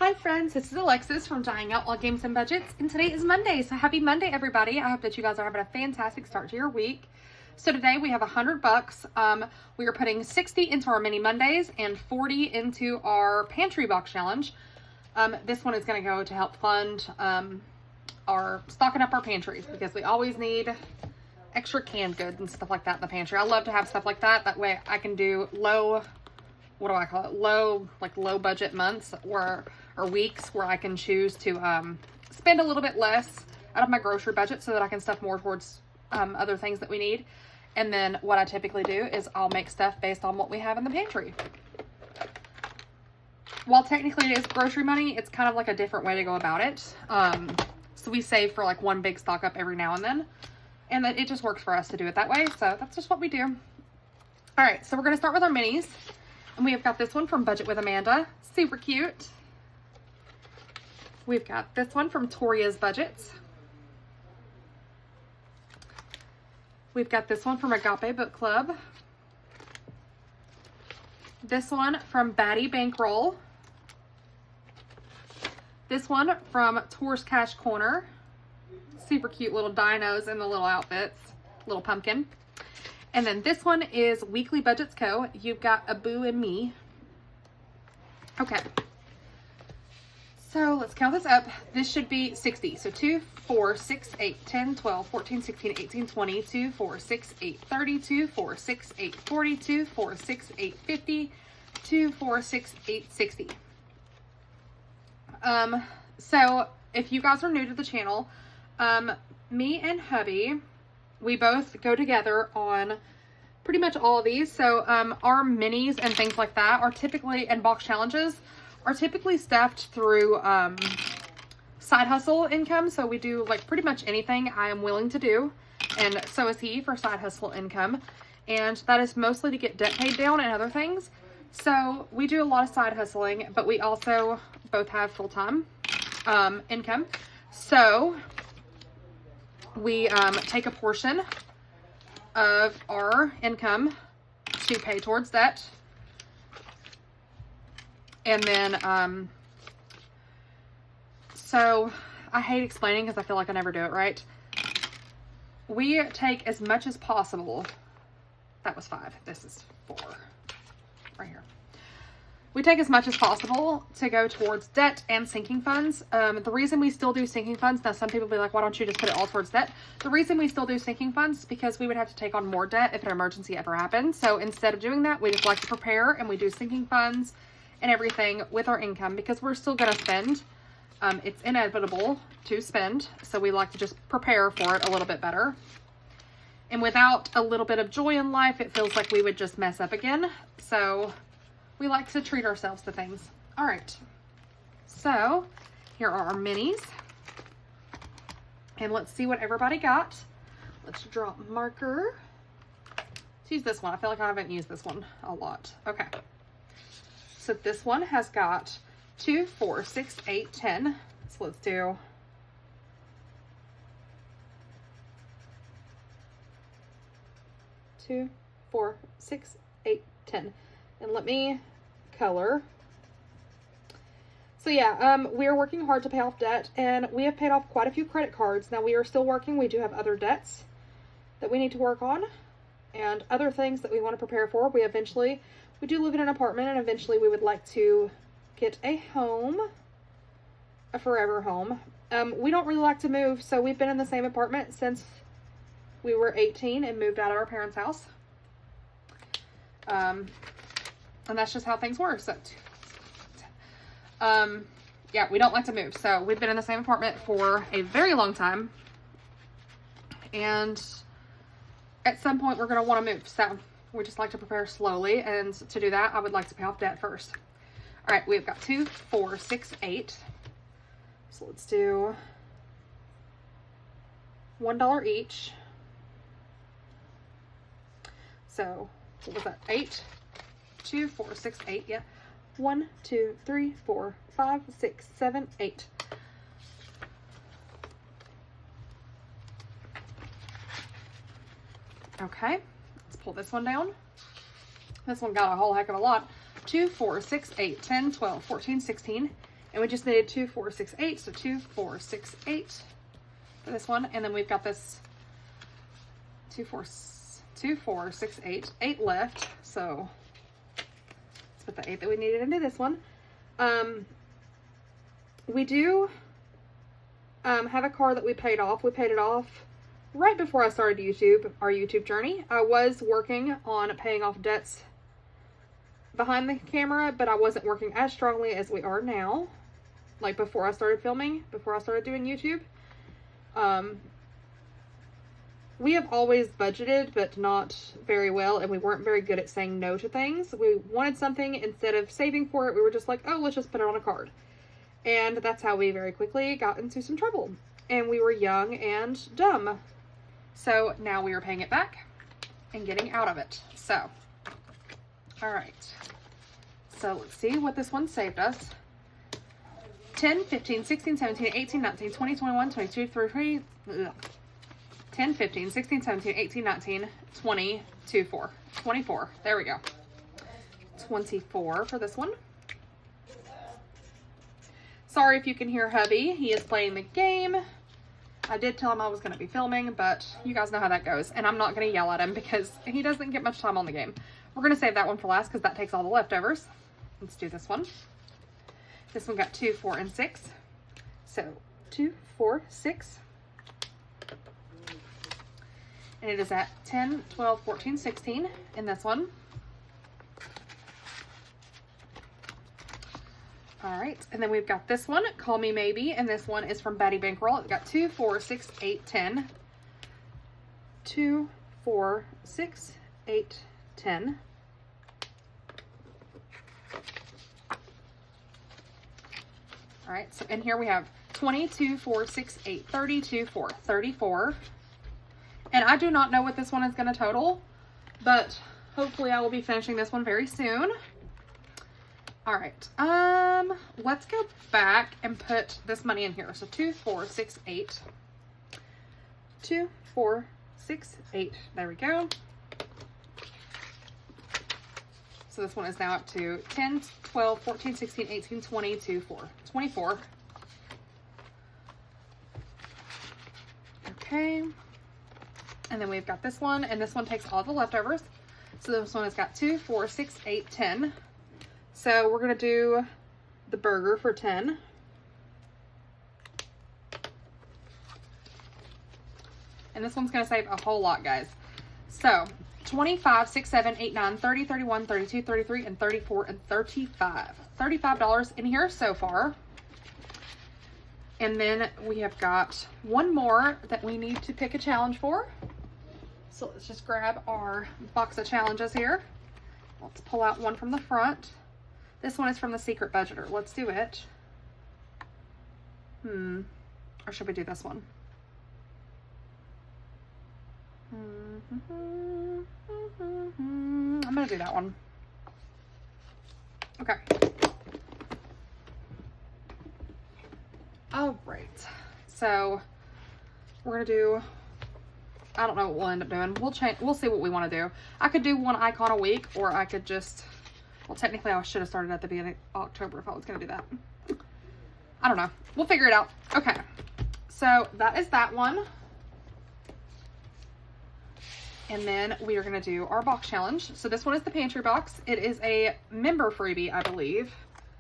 Hi friends, this is Alexis from Dying Outlaw Games and Budgets, and today is Monday, so happy Monday everybody. I hope that you guys are having a fantastic start to your week. So today we have $100. We are putting 60 into our mini Mondays and 40 into our pantry box challenge. This one is going to go to help fund our stocking up our pantries, because we always need extra canned goods and stuff like that in the pantry. I love to have stuff like that. That way I can do low budget months or weeks where I can choose to spend a little bit less out of my grocery budget so that I can stuff more towards other things that we need. And then what I typically do is I'll make stuff based on what we have in the pantry. While technically it is grocery money, it's kind of like a different way to go about it. So we save for like one big stock up every now and then. And it just works for us to do it that way. So that's just what we do. All right, so we're going to start with our minis. And we have got this one from Budget with Amanda. Super cute. We've got this one from Toria's Budgets. We've got this one from Agape Book Club. This one from Batty Bankroll. This one from Tour's Cash Corner. Super cute little dinos in the little outfits. Little pumpkin. And then this one is Weekly Budgets Co. You've got a Boo and Me. Okay. So let's count this up. This should be 60. So 2, 4, 6, 8, 10, 12, 14, 16, 18, 20, 2, 4, 6, 8, 30, 2, 4, 6, 8, 40, 2, 4, 6, 8, 50, 2, 4, 6, 8, 60. So if you guys are new to the channel, me and hubby, we both go together on pretty much all of these. So our minis and things like that are typically, and box challenges, are typically stuffed through side hustle income. So we do like pretty much anything I am willing to do. And so is he for side hustle income. And that is mostly to get debt paid down and other things. So we do a lot of side hustling, but we also both have full-time income. So we take a portion of our income to pay towards debt. And then, so I hate explaining because I feel like I never do it right. We take as much as possible. That was 5. This is 4 right here. We take as much as possible to go towards debt and sinking funds. The reason we still do sinking funds, now some people will be like, why don't you just put it all towards debt? The reason we still do sinking funds is because we would have to take on more debt if an emergency ever happened. So instead of doing that, we just like to prepare, and we do sinking funds and everything with our income, because we're still going to spend. It's inevitable to spend. So we like to just prepare for it a little bit better. And without a little bit of joy in life, it feels like we would just mess up again. So we like to treat ourselves to things. All right. So here are our minis. And let's see what everybody got. Let's draw a marker. Let's use this one. I feel like I haven't used this one a lot. Okay. So this one has got 2, 4, 6, 8, 10. So let's do 2, 4, 6, 8, 10. And let me color. So yeah, we are working hard to pay off debt, and we have paid off quite a few credit cards. Now we are still working. We do have other debts that we need to work on, and other things that we want to prepare for. We do live in an apartment, and eventually we would like to get a home, a forever home. We don't really like to move, so we've been in the same apartment since we were 18 and moved out of our parents' house. And that's just how things work. So, yeah, we don't like to move. So we've been in the same apartment for a very long time. And at some point we're going to want to move. So we just like to prepare slowly. And to do that, I would like to pay off debt first. All right, we've got 2, 4, 6, 8. So let's do $1 each. So what was that? 8, 2, 4, 6, 8. Yeah. 1, 2, 3, 4, 5, 6, 7, 8. Okay, let's pull this one down. This one got a whole heck of a lot. 2, 4, 6, 8, 10, 12, 14, 16, And we just needed 2, 4, 6, 8. So 2, 4, 6, 8 for this one. And then we've got this 2, 4, 6, 8. 8 left. So let's put the 8 that we needed into this one. We do have a car that we paid off. We paid it off right before I started our YouTube journey. I was working on paying off debts behind the camera, but I wasn't working as strongly as we are now. Like before I started filming, before I started doing YouTube. We have always budgeted, but not very well, and we weren't very good at saying no to things. We wanted something, instead of saving for it, we were just like, oh, let's just put it on a card. And that's how we very quickly got into some trouble. And we were young and dumb. So now we are paying it back and getting out of it. So, all right. So let's see what this one saved us. 10, 15, 16, 17, 18, 19, 20, 21, 22, 23, 10, 15, 16, 17, 18, 19, 20, 24. 24. There we go. 24 for this one. Sorry if you can hear hubby. He is playing the game. I did tell him I was going to be filming, but you guys know how that goes. And I'm not going to yell at him because he doesn't get much time on the game. We're going to save that one for last because that takes all the leftovers. Let's do this one. This one got 2, 4, and 6. So 2, 4, 6. And it is at 10, 12, 14, 16 in this one. All right, and then we've got this one, Call Me Maybe, and this one is from Betty Bankroll. It's got 2, 4, 6, 8, 10. 2, 4, 6, 8, 10. All right, so in here we have 22, 4, 6, 8, 32, 4, 34. And I do not know what this one is going to total, but hopefully I will be finishing this one very soon. All right, let's go back and put this money in here. So 2, 4, 6, 8. 2, 4, 6, 8. There we go. So this one is now up to 10, 12, 14, 16, 18, 20, 2, 4. 24. Okay. And then we've got this one, and this one takes all the leftovers. So this one has got 2, 4, 6, 8, 10. So we're going to do the burger for 10. And this one's going to save a whole lot, guys. So 25, 6, 7, 8, 9, 30, 31, 32, 33, and 34, and 35. $35 in here so far. And then we have got one more that we need to pick a challenge for. So let's just grab our box of challenges here. Let's pull out one from the front. This one is from the Secret Budgeter. Let's do it. Or should we do this one? I'm going to do that one. Okay. All right. So we're going to do, I don't know what we'll end up doing. We'll see what we want to do. I could do one icon a week, or I could just, well, technically I should have started at the beginning of October if I was going to do that. I don't know. We'll figure it out. Okay. So that is that one. And then we are going to do our box challenge. So this one is the pantry box. It is a member freebie, I believe.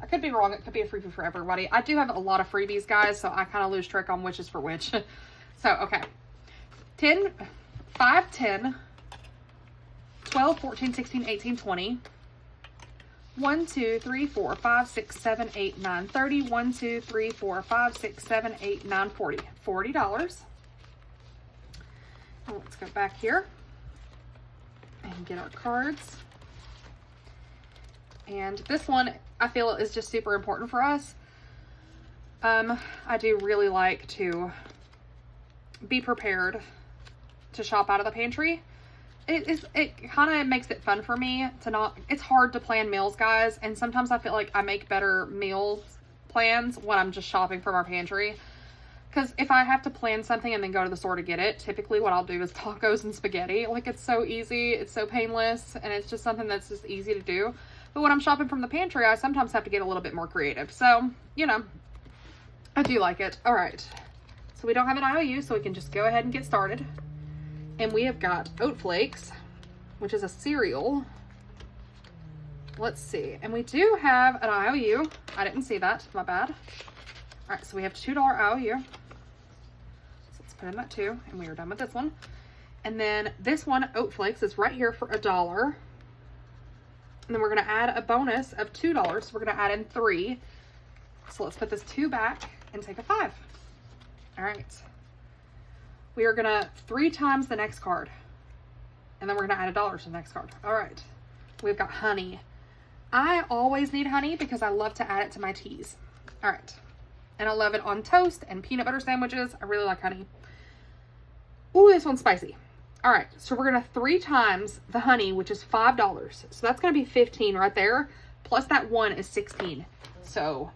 I could be wrong. It could be a freebie for everybody. I do have a lot of freebies, guys, so I kind of lose track on which is for which. So, okay. 10, 5, 10, 12, 14, 16, 18, 20. 1, 2, 3, 4, 5, 6, 7, 8, 9, 30. 1, 2, 3, 4, 5, 6, 7, 8, 9, 40. $40. Now let's go back here and get our cards. And this one, I feel, is just super important for us. I do really like to be prepared to shop out of the pantry. It kind of makes it fun for me to not, it's hard to plan meals, guys, and sometimes I feel like I make better meals plans when I'm just shopping from our pantry. Because if I have to plan something and then go to the store to get it, typically what I'll do is tacos and spaghetti. Like, it's so easy, it's so painless, and it's just something that's just easy to do. But when I'm shopping from the pantry, I sometimes have to get a little bit more creative. So, you know, I do like it. All right. So we don't have an IOU, so we can just go ahead and get started. And we have got Oat Flakes, which is a cereal. Let's see. And we do have an IOU. I didn't see that. My bad. All right. So we have $2 IOU. So let's put in that too. And we are done with this one. And then this one, Oat Flakes, is right here for $1. And then we're going to add a bonus of $2. So we're going to add in 3. So let's put this 2 back and take a 5. All right. We are going to 3 times the next card. And then we're going to add $1 to the next card. All right. We've got honey. I always need honey because I love to add it to my teas. All right. And I love it on toast and peanut butter sandwiches. I really like honey. Ooh, this one's spicy. All right, so we're going to 3 times the honey, which is $5. So that's going to be 15 right there. Plus that 1 is 16. So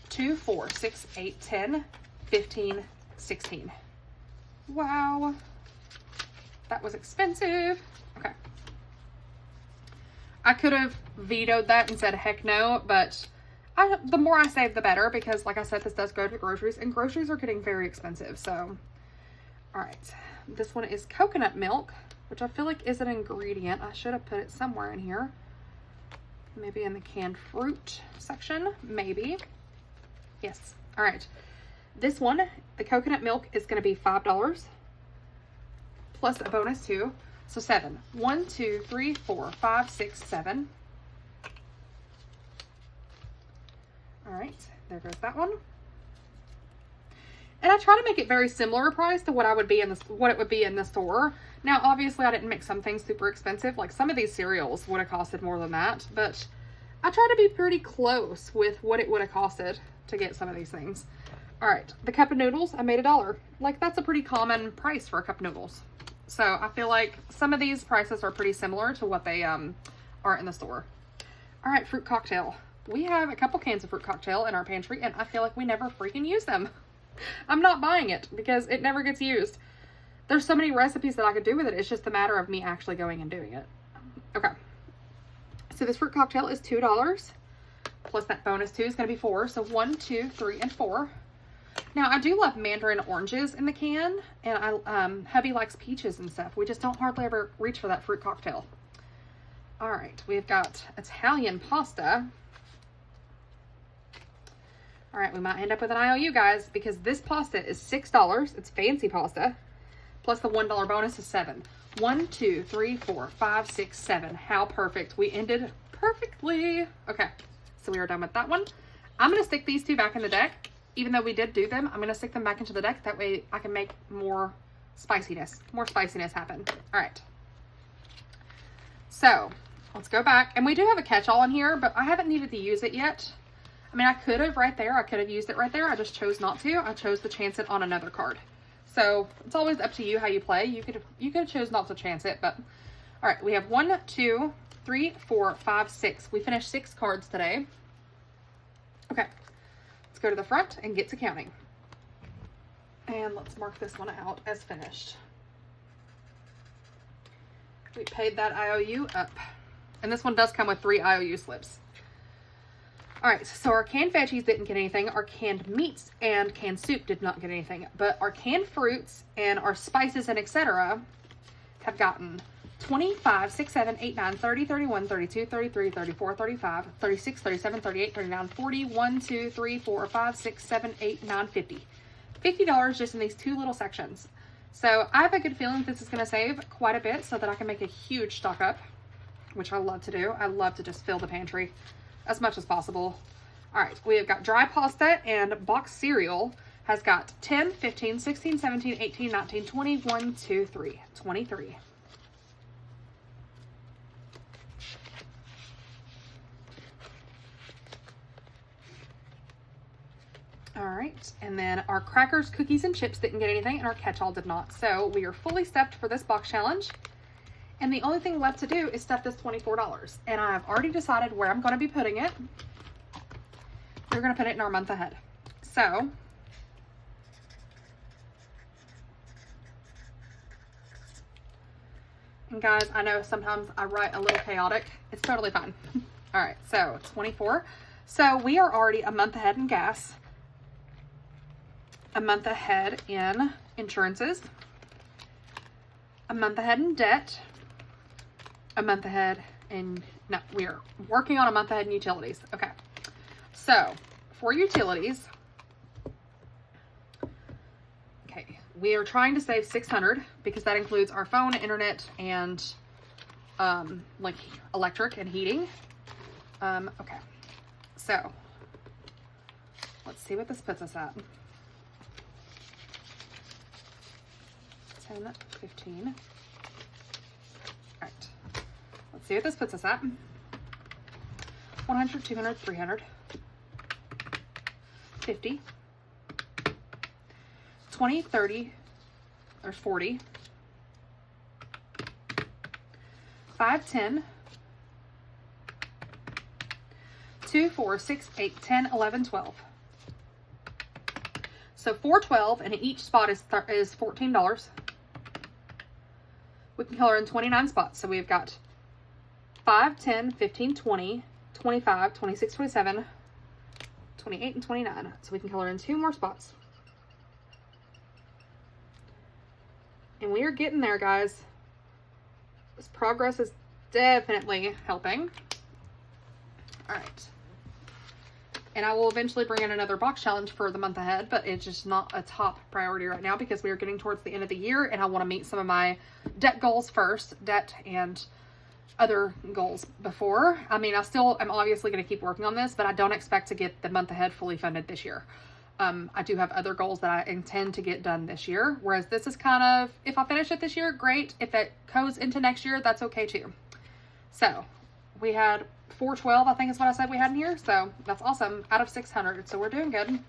2, 4, 6, 8, 10, 15, 16. Wow. That was expensive. Okay. I could have vetoed that and said heck no, but the more I save, the better, because like I said, this does go to groceries, and groceries are getting very expensive. So, all right. This one is coconut milk, which I feel like is an ingredient. I should have put it somewhere in here. Maybe in the canned fruit section, maybe. Yes. All right. This one, the coconut milk, is going to be $5 plus a bonus too. So 7. 1, 2, 3, 4, 5, 6, 7. All right. There goes that one. And I try to make it very similar price to what it would be in the store. Now, obviously, I didn't make some things super expensive. Like some of these cereals would have costed more than that, but I try to be pretty close with what it would have costed to get some of these things. All right, the cup of noodles, I made $1. Like that's a pretty common price for a cup of noodles. So I feel like some of these prices are pretty similar to what they are in the store. All right, fruit cocktail. We have a couple cans of fruit cocktail in our pantry, and I feel like we never freaking use them. I'm not buying it because it never gets used. There's so many recipes that I could do with it. It's just a matter of me actually going and doing it. Okay. So this fruit cocktail is $2. Plus that bonus 2 is going to be 4. So 1, 2, 3, and 4. Now I do love mandarin oranges in the can. And hubby likes peaches and stuff. We just don't hardly ever reach for that fruit cocktail. All right. We've got Italian pasta. All right, we might end up with an IOU, guys, because this pasta is $6. It's fancy pasta. Plus the $1 bonus is 7. 1, 2, 3, 4, 5, 6, 7. How perfect. We ended perfectly. Okay, so we are done with that one. I'm going to stick these 2 back in the deck. Even though we did do them, I'm going to stick them back into the deck. That way I can make more spiciness happen. All right. So let's go back. And we do have a catch-all in here, but I haven't needed to use it yet. I mean, I could have right there. I could have used it right there. I just chose not to. I chose to chance it on another card. So it's always up to you how you play. You could have chose not to chance it, but all right. We have 1, 2, 3, 4, 5, 6. We finished 6 cards today. Okay, let's go to the front and get to counting. And let's mark this one out as finished. We paid that IOU up, and this one does come with 3 IOU slips. All right, so our canned veggies didn't get anything. Our canned meats and canned soup did not get anything. But our canned fruits and our spices and etc. have gotten 25, 6, 7, 8, 9, 30, 31, 32, 33, 34, 35, 36, 37, 38, 39, 40, 1, 2, 3, 4, 5, 6, 7, 8, 9, 50. $50 just in these 2 little sections. So I have a good feeling this is going to save quite a bit so that I can make a huge stock up, which I love to do. I love to just fill the pantry as much as possible. All right, we have got dry pasta and boxed cereal has got 10, 15, 16, 17, 18, 19, 20, 1, 2, 3, 23. All right, and then our crackers, cookies, and chips didn't get anything, and our catch-all did not. So we are fully stuffed for this box challenge. And the only thing left to do is stuff this $24. And I've already decided where I'm going to be putting it. We're going to put it in our month ahead. So, And guys, I know sometimes I write a little chaotic. It's totally fine. All right, so 24. So we are already a month ahead in gas, a month ahead in insurances, a month ahead in debt, a month ahead in, no, we are working on a month ahead in utilities. Okay, so for utilities, okay, we are trying to save $600 because that includes our phone, internet, and like electric and heating. Okay, so let's see what this puts us at. 10, 15. All right, let's see what this puts us at. 100, 200, 300, 50, 20, 30, or 40, 5, 10, 2, 4, 6, 8, 10, 11, 12. So 412, and each spot is $14. We can color in 29 spots. So we've got 5, 10, 15, 20, 25, 26, 27, 28, and 29. So we can color in 2 more spots. And we are getting there, guys. This progress is definitely helping. All right. And I will eventually bring in another box challenge for the month ahead, but it's just not a top priority right now because we are getting towards the end of the year and I want to meet some of my debt goals first, debt and other goals before. I mean, I still am obviously going to keep working on this, but I don't expect to get the month ahead fully funded this year. I do have other goals that I intend to get done this year, whereas this is kind of, if I finish it this year, great. If it goes into next year, that's okay too. So we had 412, I think is what I said we had in here. So that's awesome, out of 600. So we're doing good.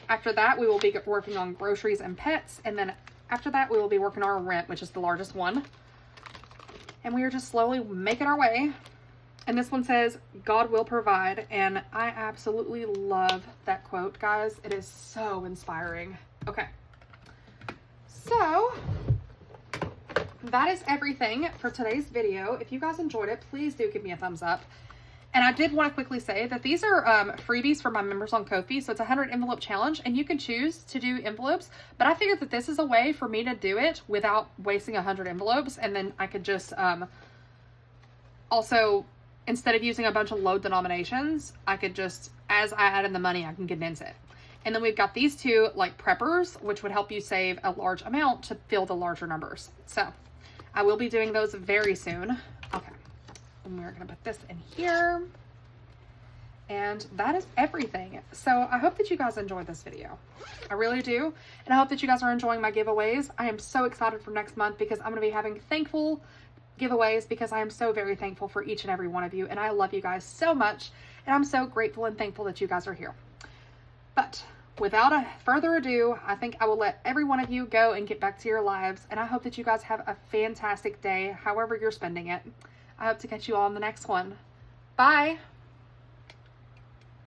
After that, we will be working on groceries and pets. And then after that, we will be working on our rent, which is the largest one. And we are just slowly making our way. And this one says, God will provide. And I absolutely love that quote, guys. It is so inspiring. Okay. So that is everything for today's video. If you guys enjoyed it, please do give me a thumbs up. And I did want to quickly say that these are freebies for my members on Ko-fi. So it's a 100 envelope challenge and you can choose to do envelopes, but I figured that this is a way for me to do it without wasting 100 envelopes. And then I could just also, instead of using a bunch of low denominations, I could just, as I add in the money, I can condense it. And then we've got these two like preppers, which would help you save a large amount to fill the larger numbers. So I will be doing those very soon. Okay. And we're going to put this in here. And that is everything. So I hope that you guys enjoyed this video. I really do. And I hope that you guys are enjoying my giveaways. I am so excited for next month because I'm going to be having thankful giveaways because I am so very thankful for each and every one of you. And I love you guys so much. And I'm so grateful and thankful that you guys are here. But without further ado, I think I will let every one of you go and get back to your lives. And I hope that you guys have a fantastic day, however you're spending it. I hope to catch you all in the next one. Bye.